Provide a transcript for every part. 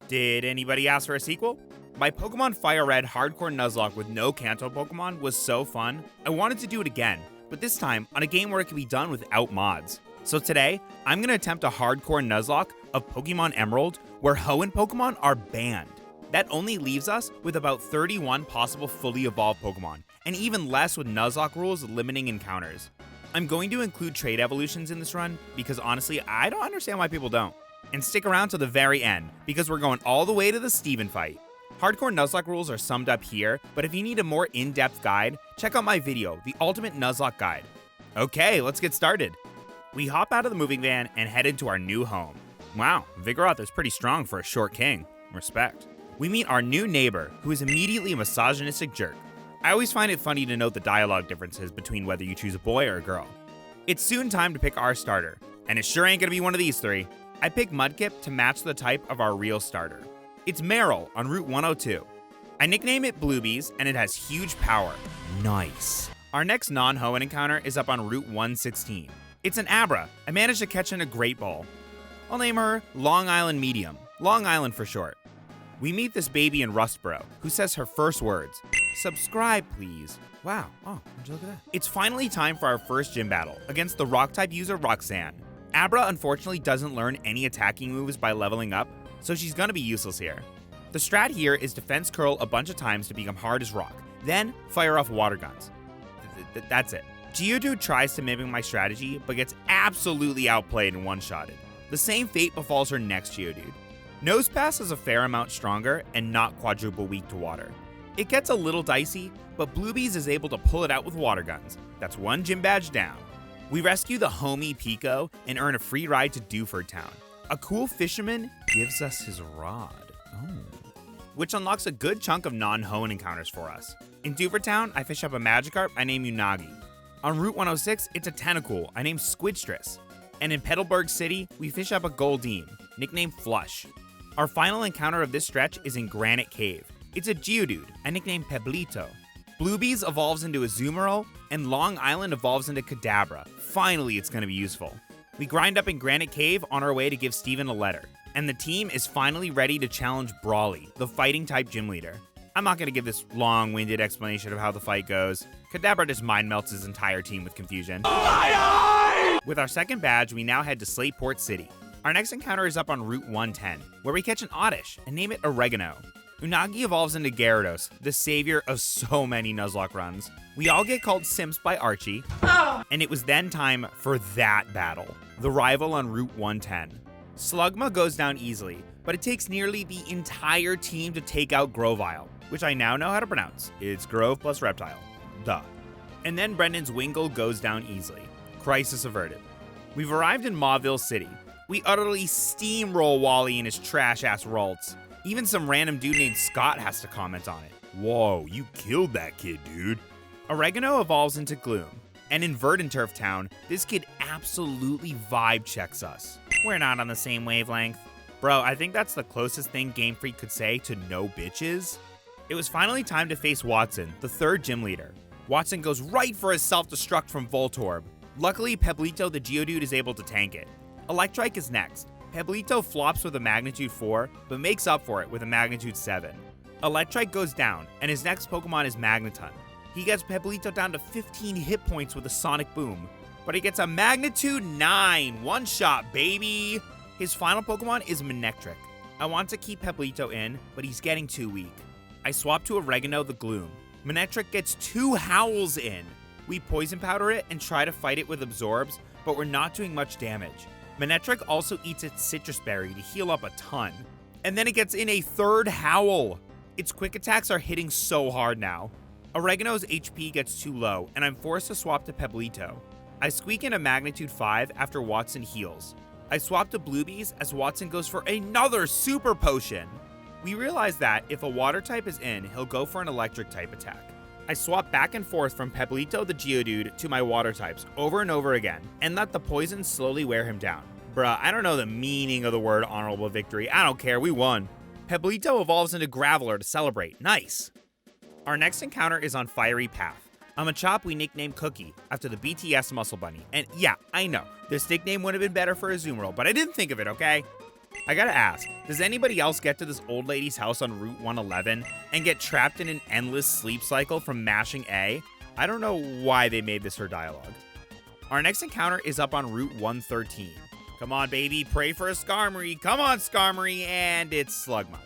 Did anybody ask for a sequel? My Pokemon Fire Red Hardcore Nuzlocke with no Kanto Pokemon was so fun, I wanted to do it again, but this time on a game where it can be done without mods. So today, I'm going to attempt a Hardcore Nuzlocke of Pokémon Emerald where Hoenn Pokemon are banned. That only leaves us with about 31 possible fully evolved Pokemon, and even less with Nuzlocke rules limiting encounters. I'm going to include trade evolutions in this run because honestly, I don't understand why people don't. And stick around to the very end because we're going all the way to the Steven fight. Hardcore Nuzlocke rules are summed up here, but if you need a more in-depth guide, check out my video, The Ultimate Nuzlocke Guide. Okay, let's get started. We hop out of the moving van and head into our new home. Wow, Vigoroth is pretty strong for a short king. Respect. We meet our new neighbor, who is immediately a misogynistic jerk. I always find it funny to note the dialogue differences between whether you choose a boy or a girl. It's soon time to pick our starter, and it sure ain't gonna be one of these three. I picked Mudkip to match the type of our real starter. It's Meryl on Route 102. I nickname it Bluebees, and it has huge power. Nice. Our next non-Hoenn encounter is up on Route 116. It's an Abra. I managed to catch in a Great Ball. I'll name her Long Island Medium, Long Island for short. We meet this baby in Rustboro, who says her first words, "Subscribe, please." Wow, oh, would you look at that? It's finally time for our first gym battle against the Rock-type user Roxanne. Abra unfortunately doesn't learn any attacking moves by leveling up, so she's gonna be useless here. The strat here is defense curl a bunch of times to become hard as rock, then fire off water guns. That's it. Geodude tries to mimic my strategy, but gets absolutely outplayed and one-shotted. The same fate befalls her next Geodude. Nosepass is a fair amount stronger and not quadruple weak to water. It gets a little dicey, but Bluebees is able to pull it out with water guns. That's one gym badge down. We rescue the homie Pico and earn a free ride to Dewford Town. A cool fisherman gives us his rod, which unlocks a good chunk of non-Hoenn encounters for us. In Dewford Town, I fish up a Magikarp I name Unagi. On Route 106, it's a Tentacool I name Squidstress. And in Petalburg City, we fish up a Goldeen, nicknamed Flush. Our final encounter of this stretch is in Granite Cave. It's a Geodude I nicknamed Peblito. Bluebees evolves into Azumarill, and Long Island evolves into Kadabra. Finally, it's going to be useful. We grind up in Granite Cave on our way to give Steven a letter, and the team is finally ready to challenge Brawly, the fighting-type gym leader. I'm not going to give this long-winded explanation of how the fight goes. Kadabra just mind-melts his entire team with confusion. With our second badge, we now head to Slateport City. Our next encounter is up on Route 110, where we catch an Oddish and name it Oregano. Unagi evolves into Gyarados, the savior of so many Nuzlocke runs. We all get called Simps by Archie, and it was then time for that battle, the rival on Route 110. Slugma goes down easily, but it takes nearly the entire team to take out Grovyle, which I now know how to pronounce. It's Grove plus Reptile. Duh. And then Brendan's Wingull goes down easily. Crisis averted. We've arrived in Mauville City. We utterly steamroll Wally and his trash-ass Ralts. Even some random dude named Scott has to comment on it. Whoa, you killed that kid, dude. Oregano evolves into Gloom. And in Verdanturf Town, this kid absolutely vibe checks us. We're not on the same wavelength. Bro, I think that's the closest thing Game Freak could say to no bitches. It was finally time to face Watson, the third gym leader. Watson goes right for his self-destruct from Voltorb. Luckily, Peblito the Geodude is able to tank it. Electrike is next. Peblito flops with a magnitude 4, but makes up for it with a magnitude 7. Electrike goes down, and his next Pokemon is Magneton. He gets Peblito down to 15 hit points with a Sonic Boom, but he gets a magnitude 9, one shot, baby! His final Pokemon is Manectric. I want to keep Peblito in, but he's getting too weak. I swap to Oregano the Gloom. Manectric gets 2 Howls in. We Poison Powder it and try to fight it with Absorbs, but we're not doing much damage. Manectric also eats its Citrus Berry to heal up a ton. And then it gets in a third Howl. Its quick attacks are hitting so hard now. Oregano's HP gets too low, and I'm forced to swap to Peblito. I squeak in a magnitude 5 after Watson heals. I swap to Bluebees as Watson goes for another Super Potion. We realize that if a water type is in, he'll go for an electric type attack. I swap back and forth from Peblito the Geodude to my water types over and over again, and let the poison slowly wear him down. Bruh, I don't know the meaning of the word honorable victory. I don't care, we won. Peblito evolves into Graveler to celebrate. Nice. Our next encounter is on Fiery Path. I'm a Machop we nicknamed Cookie after the BTS Muscle Bunny. And yeah, I know, this nickname would have been better for Azumarill, but I didn't think of it, okay? I gotta ask, does anybody else get to this old lady's house on Route 111 and get trapped in an endless sleep cycle from mashing A? I don't know why they made this her dialogue. Our next encounter is up on Route 113. Come on, baby, pray for a Skarmory. Come on, Skarmory, and it's Slugma.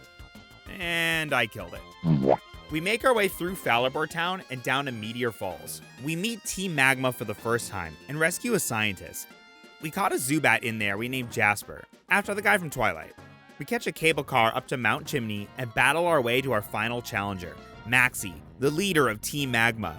And I killed it. We make our way through Falibor Town and down to Meteor Falls. We meet Team Magma for the first time and rescue a scientist. We caught a Zubat in there we named Jasper, after the guy from Twilight. We catch a cable car up to Mount Chimney and battle our way to our final challenger, Maxie, the leader of Team Magma.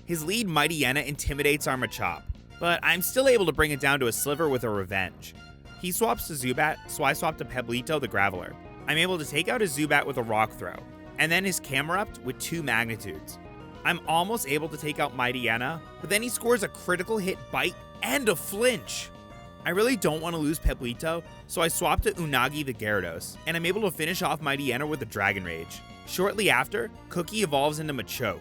His lead Mightyena intimidates our Machop, but I'm still able to bring it down to a sliver with a revenge. He swaps to Zubat, so I swap to Peblito the Graveler. I'm able to take out his Zubat with a rock throw, and then his Camerupt with 2 magnitudes. I'm almost able to take out Mightyena, but then he scores a critical hit bite and a flinch. I really don't want to lose Peblito, so I swap to Unagi the Gyarados, and I'm able to finish off Mightyena with a Dragon Rage. Shortly after, Cookie evolves into Machoke.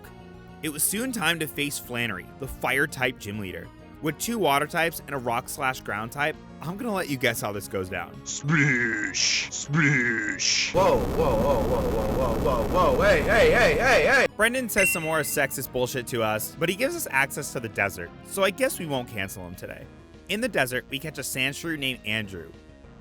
It was soon time to face Flannery, the Fire-type gym leader. With 2 water types and a rock/ground type, I'm gonna let you guess how this goes down. Splish! Splish! Whoa, whoa, whoa, whoa, whoa, whoa, whoa, whoa, hey! Brendan says some more sexist bullshit to us, but he gives us access to the desert, so I guess we won't cancel him today. In the desert, we catch a Sandshrew named Andrew.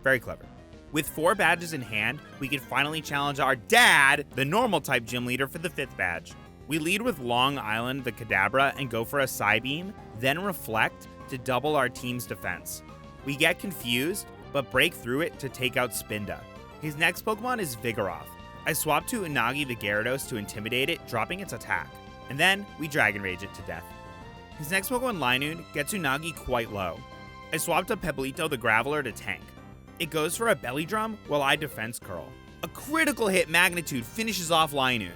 Very clever. With 4 badges in hand, we can finally challenge our dad, the normal type gym leader, for the 5th badge. We lead with Long Island the Kadabra and go for a Psybeam, then Reflect to double our team's defense. We get confused, but break through it to take out Spinda. His next Pokemon is Vigoroth. I swap to Unagi the Gyarados to intimidate it, dropping its attack. And then we Dragon Rage it to death. His next Pokemon, Linoone, gets Unagi quite low. I swap to Peblito the Graveler to tank. It goes for a Belly Drum while I Defense Curl. A critical hit Magnitude finishes off Linoone.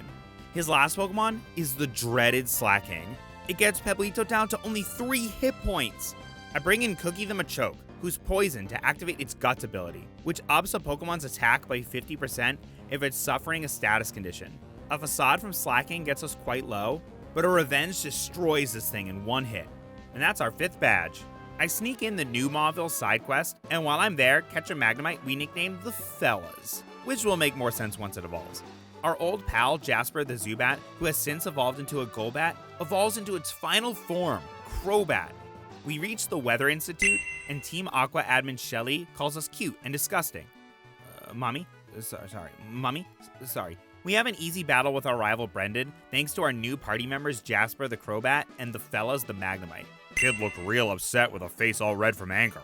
His last Pokemon is the dreaded Slaking. It gets Peblito down to only 3 hit points. I bring in Cookie the Machoke, who's poisoned to activate its Guts ability, which ups a Pokemon's attack by 50% if it's suffering a status condition. A Facade from Slaking gets us quite low, but a Revenge destroys this thing in 1 hit. And that's our 5th badge. I sneak in the new Mauville side quest, and while I'm there, catch a Magnemite we nicknamed the Fellas, which will make more sense once it evolves. Our old pal, Jasper the Zubat, who has since evolved into a Golbat, evolves into its final form, Crobat. We reach the Weather Institute, and Team Aqua admin Shelly calls us cute and disgusting. Mommy? Sorry. We have an easy battle with our rival Brendan, thanks to our new party members Jasper the Crobat and the Fellas the Magnemite. Kid looked real upset with a face all red from anger.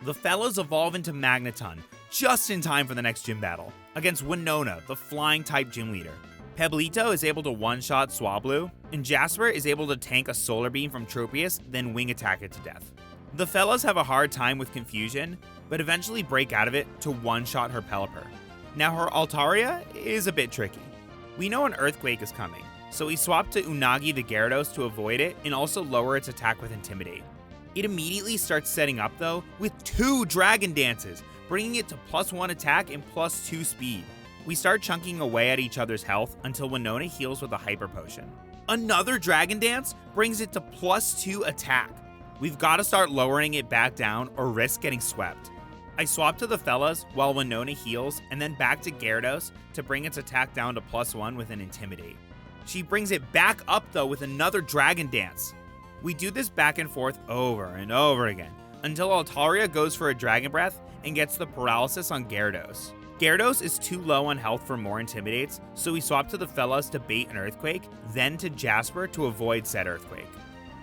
The Fellas evolve into Magneton, just in time for the next gym battle, against Winona, the flying-type gym leader. Peblito is able to one-shot Swablu, and Jasper is able to tank a Solar Beam from Tropius, then wing attack it to death. The Fellas have a hard time with confusion, but eventually break out of it to one-shot her Pelipper. Now her Altaria is a bit tricky. We know an Earthquake is coming, so we swap to Unagi the Gyarados to avoid it and also lower its attack with Intimidate. It immediately starts setting up though with 2 Dragon Dances, bringing it to +1 attack and +2 speed. We start chunking away at each other's health until Winona heals with a Hyper Potion. Another Dragon Dance brings it to +2 attack. We've got to start lowering it back down or risk getting swept. I swap to the Fellas while Winona heals and then back to Gyarados to bring its attack down to +1 with an Intimidate. She brings it back up though with another Dragon Dance. We do this back and forth over and over again until Altaria goes for a Dragon Breath and gets the paralysis on Gyarados. Gyarados is too low on health for more Intimidates, so we swap to the Fellas to bait an Earthquake, then to Jasper to avoid said Earthquake.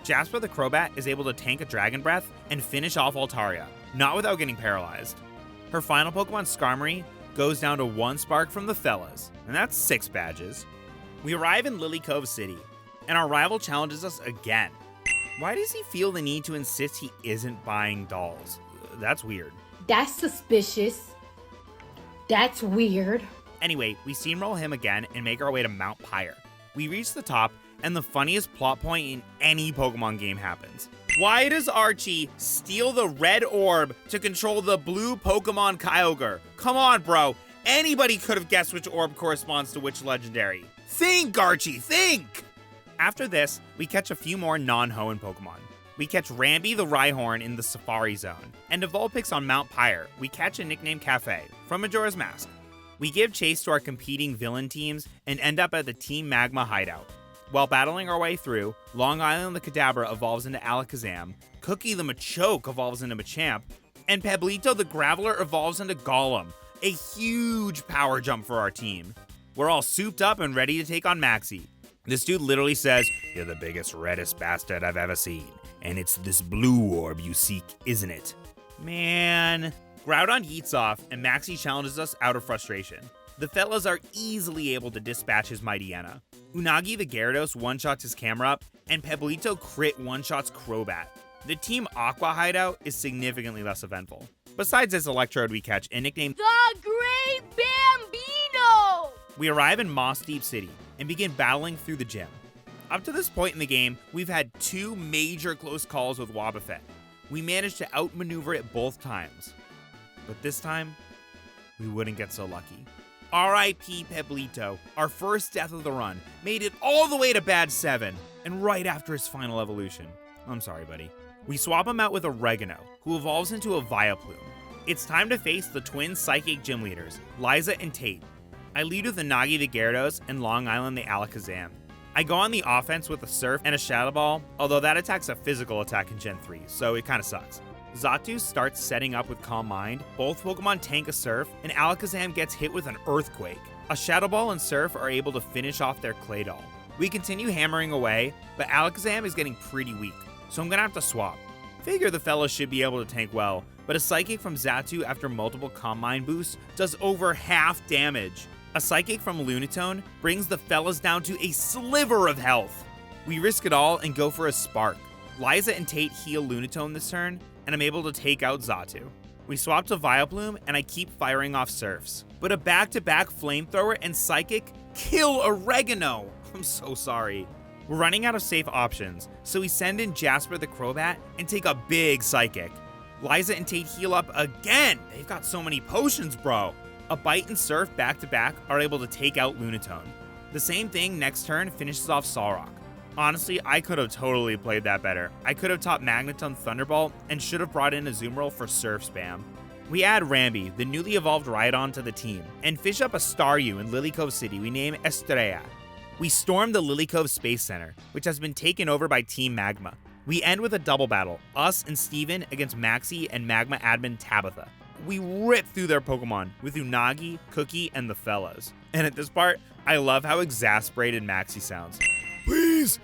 Jasper the Crobat is able to tank a Dragon Breath and finish off Altaria, not without getting paralyzed. Her final Pokemon, Skarmory, goes down to 1 Spark from the Fellas, and that's 6 badges. We arrive in Lily Cove City, and our rival challenges us again. Why does he feel the need to insist he isn't buying dolls? That's weird. That's suspicious. That's weird. Anyway, we steamroll him again and make our way to Mount Pyre. We reach the top, and the funniest plot point in any Pokemon game happens. Why does Archie steal the red orb to control the blue Pokemon Kyogre? Come on, bro. Anybody could have guessed which orb corresponds to which legendary. Think, Archie, think! After this, we catch a few more non-Hoenn Pokemon. We catch Rambi the Rhyhorn in the Safari Zone, and to Vulpix on Mount Pyre, we catch a nickname Cafe from Majora's Mask. We give chase to our competing villain teams and end up at the Team Magma hideout. While battling our way through, Long Island the Kadabra evolves into Alakazam, Cookie the Machoke evolves into Machamp, and Pablito the Graveler evolves into Golem, a huge power jump for our team. We're all souped up and ready to take on Maxie. This dude literally says, "You're the biggest, reddest bastard I've ever seen, and it's this blue orb you seek, isn't it?" Man. Groudon yeets off, and Maxie challenges us out of frustration. The fellas are easily able to dispatch his Mightyena. Unagi the Gyarados one-shots his Camerupt, and Pablito crit one-shots Crobat. The Team Aqua hideout is significantly less eventful. Besides this Electrode we catch and nicknamed The Great Bambino! We arrive in Moss Deep City and begin battling through the gym. Up to this point in the game, we've had 2 major close calls with Wobbuffet. We managed to outmaneuver it both times. But this time, we wouldn't get so lucky. R.I.P. Pablito, our first death of the run, made it all the way to Bad 7, and right after his final evolution. I'm sorry, buddy. We swap him out with Oregano, who evolves into a Vileplume. It's time to face the twin Psychic gym leaders, Liza and Tate. I lead with Unagi the Gyarados and Long Island the Alakazam. I go on the offense with a Surf and a Shadow Ball, although that attack's a physical attack in Gen 3, so it kinda sucks. Xatu starts setting up with Calm Mind, both Pokemon tank a Surf, and Alakazam gets hit with an Earthquake. A Shadow Ball and Surf are able to finish off their Claydol. We continue hammering away, but Alakazam is getting pretty weak, so I'm gonna have to swap. Figure the fellas should be able to tank well, but a Psychic from Xatu after multiple Calm Mind boosts does over half damage. A Psychic from Lunatone brings the fellas down to a sliver of health. We risk it all and go for a Spark. Liza and Tate heal Lunatone this turn, and I'm able to take out Xatu. We swap to Vileplume, and I keep firing off Surfs. But a back-to-back Flamethrower and Psychic kill Oregano! I'm so sorry. We're running out of safe options, so we send in Jasper the Crobat and take a big Psychic. Liza and Tate heal up again! They've got so many potions, bro! A Bite and Surf back-to-back are able to take out Lunatone. The same thing next turn finishes off Solrock. Honestly, I could have totally played that better. I could have topped Magneton Thunderbolt and should have brought in a Azumarill for Surf spam. We add Rambi, the newly evolved Rhydon, to the team, and fish up a Staryu in Lily Cove City we name Estrella. We storm the Lily Cove Space Center, which has been taken over by Team Magma. We end with a double battle, us and Steven against Maxie and Magma admin Tabitha. We rip through their Pokemon with Unagi, Cookie, and the fellas. And at this part, I love how exasperated Maxie sounds. Please,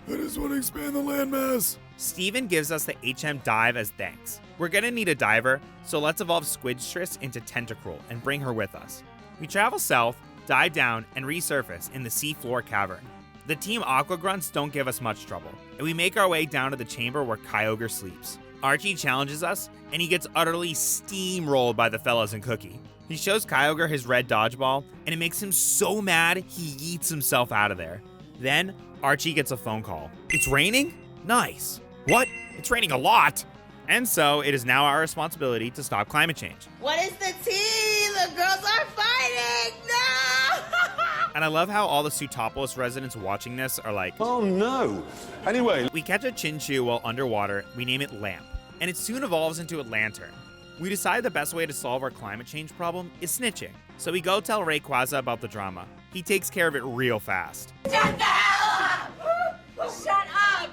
I just want to expand the landmass. Steven gives us the HM Dive as thanks. We're gonna need a diver, so let's evolve Squidstress into Tentacruel and bring her with us. We travel south, dive down, and resurface in the seafloor cavern. The Team Aqua Grunts don't give us much trouble, and we make our way down to the chamber where Kyogre sleeps. Archie challenges us, and he gets utterly steamrolled by the fellas and Cookie. He shows Kyogre his red dodgeball, and it makes him so mad he yeets himself out of there. Then, Archie gets a phone call. It's raining? Nice. What? It's raining a lot. And so, it is now our responsibility to stop climate change. What is the tea? The girls are fighting! No! And I love how all the Sutopolis residents watching this are like, Oh no! Anyway, we catch a Chinchou while underwater, we name it Lamp, and it soon evolves into a lantern. We decide the best way to solve our climate change problem is snitching. So we go tell Rayquaza about the drama. He takes care of it real fast. Shut the hell up! Shut up!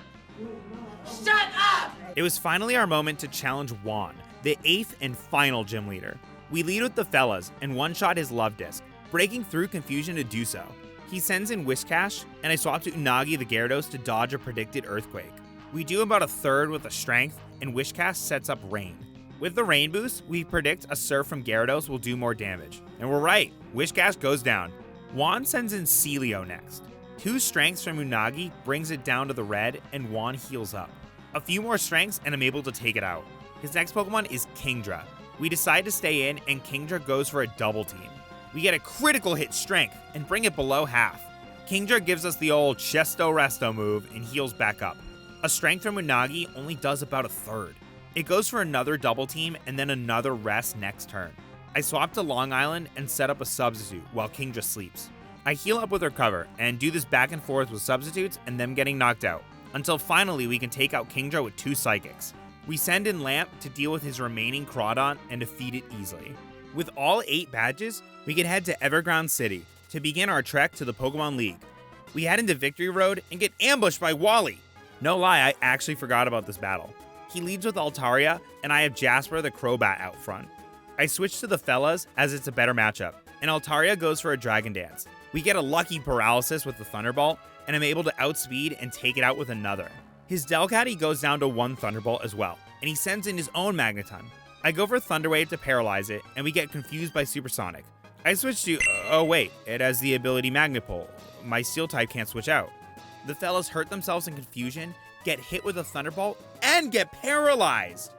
Shut up! It was finally our moment to challenge Juan, the 8th and final gym leader. We lead with the fellas and one-shot his love disc, breaking through confusion to do so. He sends in Whiscash, and I swap to Unagi the Gyarados to dodge a predicted Earthquake. We do about a third with a Strength, and Whiscash sets up Rain. With the Rain boost, we predict a Surf from Gyarados will do more damage. And we're right, Whiscash goes down. Juan sends in Celio next. 2 Strengths from Unagi brings it down to the red, and Juan heals up. A few more Strengths, and I'm able to take it out. His next Pokemon is Kingdra. We decide to stay in, and Kingdra goes for a double team. We get a critical hit Strength, and bring it below half. Kingdra gives us the old Chesto Resto move, and heals back up. A Strength from Unagi only does about a third. It goes for another double team, and then another rest next turn. I swap to Long Island and set up a substitute while Kingdra sleeps. I heal up with Recover, and do this back and forth with substitutes and them getting knocked out. until finally we can take out Kingdra with 2 Psychics. We send in Lamp to deal with his remaining Crawdaunt and defeat it easily. With all 8 badges, we can head to Everground City to begin our trek to the Pokemon League. We head into Victory Road and get ambushed by Wally. No lie, I actually forgot about this battle. He leads with Altaria, and I have Jasper the Crobat out front. I switch to the fellas as it's a better matchup, and Altaria goes for a Dragon Dance. We get a lucky paralysis with the Thunderbolt, and I'm able to outspeed and take it out with another. His Delcatty goes down to 1 Thunderbolt as well, and he sends in his own Magneton. I go for Thunder Wave to paralyze it, and we get confused by Supersonic. I switch to, oh wait, it has the ability Magnet Pull. My Steel type can't switch out. The fellas hurt themselves in confusion, get hit with a Thunderbolt, and get paralyzed.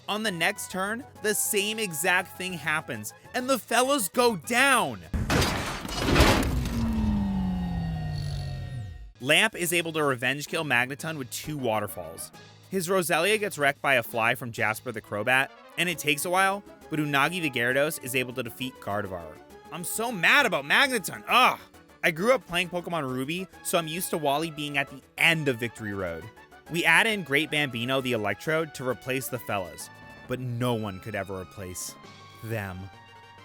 On the next turn, the same exact thing happens, and the fellas go down. Lamp is able to revenge kill Magneton with 2 Waterfalls. His Roselia gets wrecked by a fly from Jasper the Crobat, and it takes a while, but Unagi the Gyarados is able to defeat Gardevoir. I'm so mad about Magneton, ugh! I grew up playing Pokemon Ruby, so I'm used to Wally being at the end of Victory Road. We add in Great Bambino the Electrode to replace the fellas, but no one could ever replace them.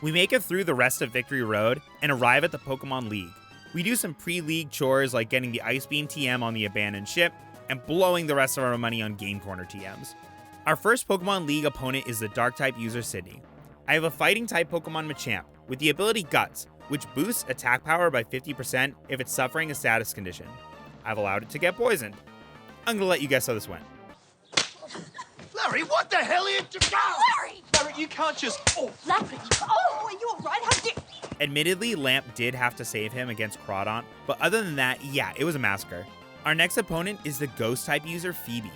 We make it through the rest of Victory Road and arrive at the Pokemon League. We do some pre-league chores like getting the Ice Beam TM on the abandoned ship and blowing the rest of our money on Game Corner TMs. Our first Pokemon League opponent is the Dark-type user Sydney. I have a Fighting-type Pokemon Machamp with the ability Guts, which boosts attack power by 50% if it's suffering a status condition. I've allowed it to get poisoned. I'm gonna let you guess how this went. Larry, what the hell are you doing? Larry! Larry, you can't just... Oh, Larry! Oh, are you alright? How did... Admittedly, Lamp did have to save him against Crawdaunt, but other than that, yeah, it was a massacre. Our next opponent is the Ghost-type user Phoebe.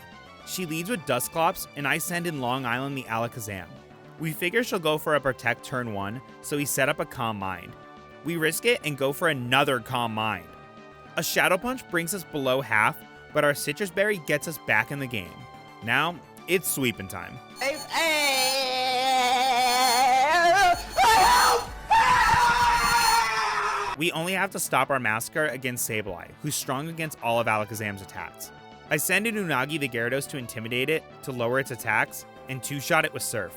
She leads with Dusclops, and I send in Long Island the Alakazam. We figure she'll go for a Protect turn 1, so we set up a Calm Mind. We risk it and go for another Calm Mind. A Shadow Punch brings us below half, but our Citrus Berry gets us back in the game. Now, it's sweeping time. We only have to stop our massacre against Sableye, who's strong against all of Alakazam's attacks. I send in Unagi the Gyarados to intimidate it, to lower its attacks, and 2-shot it with Surf.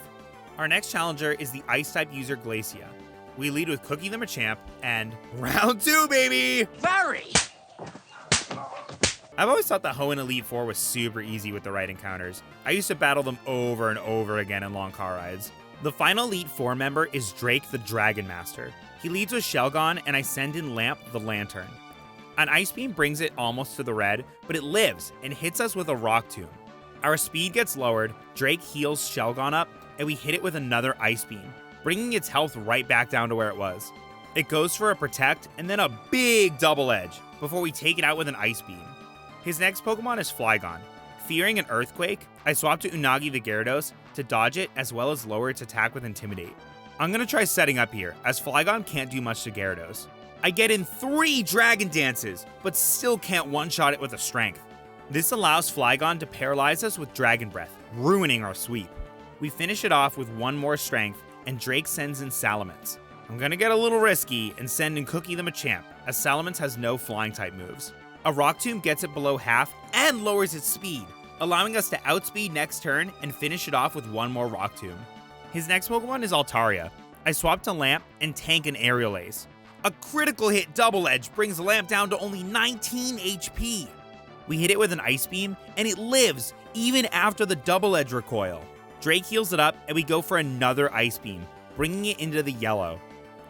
Our next challenger is the Ice-type user Glacia. We lead with Cookie the Machamp, and round 2, baby! Larry! I've always thought the Hoenn Elite Four was super easy with the right encounters. I used to battle them over and over again in long car rides. The final Elite Four member is Drake the Dragon Master. He leads with Shelgon, and I send in Lamp the Lantern. An Ice Beam brings it almost to the red, but it lives and hits us with a Rock Tomb. Our speed gets lowered, Drake heals Shelgon up, and we hit it with another Ice Beam, bringing its health right back down to where it was. It goes for a Protect and then a big Double Edge before we take it out with an Ice Beam. His next Pokemon is Flygon. Fearing an Earthquake, I swap to Unagi the Gyarados to dodge it as well as lower its attack with Intimidate. I'm gonna try setting up here, as Flygon can't do much to Gyarados. I get in 3 Dragon Dances, but still can't one-shot it with a Strength. This allows Flygon to paralyze us with Dragon Breath, ruining our sweep. We finish it off with 1 more Strength, and Drake sends in Salamence. I'm gonna get a little risky and send in Cookie the Machamp, as Salamence has no Flying-type moves. A Rock Tomb gets it below half and lowers its speed, allowing us to outspeed next turn and finish it off with 1 more Rock Tomb. His next Pokemon is Altaria. I swap to Lamp and tank an Aerial Ace. A critical hit Double Edge brings Lamp down to only 19 HP. We hit it with an Ice Beam, and it lives even after the Double Edge recoil. Drake heals it up, and we go for another Ice Beam, bringing it into the yellow.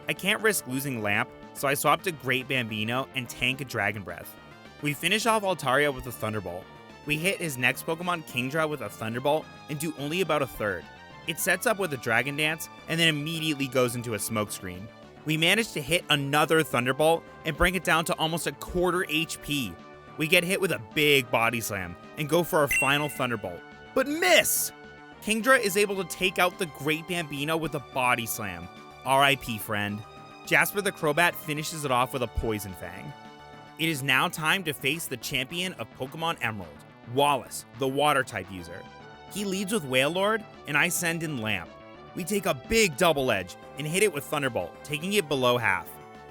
I can't risk losing Lamp, so I swap to Great Bambino and tank a Dragon Breath. We finish off Altaria with a Thunderbolt. We hit his next Pokemon Kingdra with a Thunderbolt and do only about a third. It sets up with a Dragon Dance and then immediately goes into a Smokescreen. We manage to hit another Thunderbolt and bring it down to almost a quarter HP. We get hit with a big Body Slam and go for our final Thunderbolt, but miss! Kingdra is able to take out the Great Bambino with a Body Slam. RIP, friend. Jasper the Crobat finishes it off with a Poison Fang. It is now time to face the champion of Pokemon Emerald, Wallace, the Water-type user. He leads with Wailord, and I send in Lamp. We take a big Double Edge and hit it with Thunderbolt, taking it below half.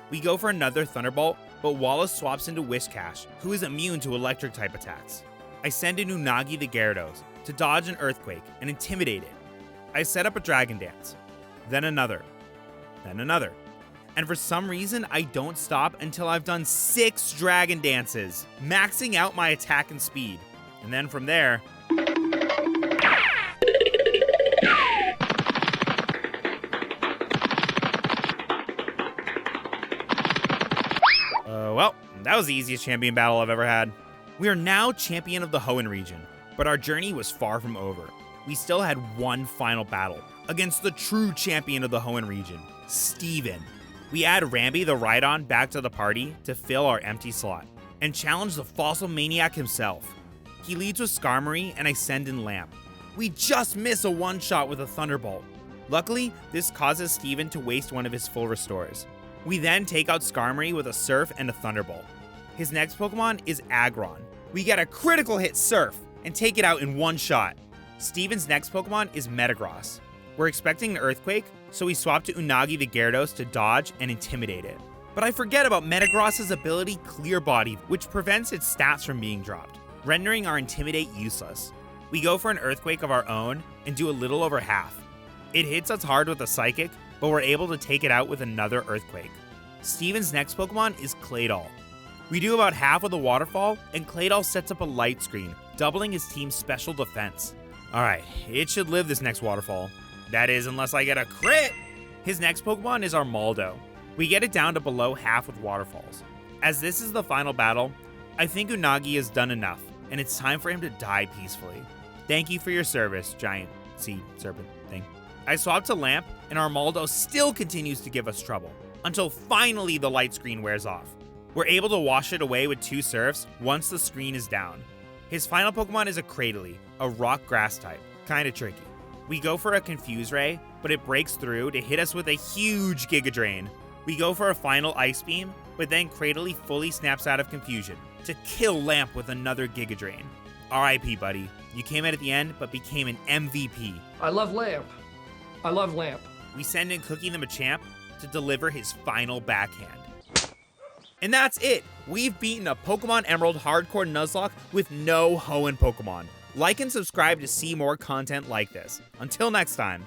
We go for another Thunderbolt, but Wallace swaps into Whiscash, who is immune to Electric-type attacks. I send in Unagi the Gyarados to dodge an Earthquake and intimidate it. I set up a Dragon Dance, then another, and for some reason I don't stop until I've done 6 Dragon Dances, maxing out my attack and speed. And then from there, well, that was the easiest champion battle I've ever had. We are now champion of the Hoenn region, but our journey was far from over. We still had one final battle against the true champion of the Hoenn region, Steven. We add Rambi the Rhydon back to the party to fill our empty slot, and challenge the Fossil Maniac himself. He leads with Skarmory, and I send in Lamp. We just miss a one-shot with a Thunderbolt. Luckily, this causes Steven to waste one of his full restores. We then take out Skarmory with a Surf and a Thunderbolt. His next Pokemon is Aggron. We get a critical hit Surf and take it out in one shot. Steven's next Pokemon is Metagross. We're expecting an Earthquake, so we swap to Unagi the Gyarados to dodge and intimidate it. But I forget about Metagross's ability Clear Body, which prevents its stats from being dropped, rendering our Intimidate useless. We go for an Earthquake of our own and do a little over half. It hits us hard with a Psychic, but we're able to take it out with another Earthquake. Steven's next Pokemon is Claydol. We do about half of the waterfall, and Claydol sets up a light screen, doubling his team's special defense. Alright, it should live this next waterfall. That is, unless I get a crit! His next Pokemon is Armaldo. We get it down to below half with waterfalls. As this is the final battle, I think Unagi has done enough, and it's time for him to die peacefully. Thank you for your service, giant sea serpent thing. I swap to Lamp, and Armaldo still continues to give us trouble, until finally the light screen wears off. We're able to wash it away with 2 Surfs once the screen is down. His final Pokemon is a Cradily, a rock grass type, kinda tricky. We go for a Confuse Ray, but it breaks through to hit us with a huge Giga Drain. We go for a final Ice Beam, but then Cradily fully snaps out of confusion to kill Lamp with another Giga Drain. RIP, buddy. You came in at the end, but became an MVP. I love Lamp. I love Lamp. We send in Cookie the Machamp to deliver his final backhand. And that's it! We've beaten a Pokemon Emerald Hardcore Nuzlocke with no Hoenn Pokemon. Like and subscribe to see more content like this. Until next time.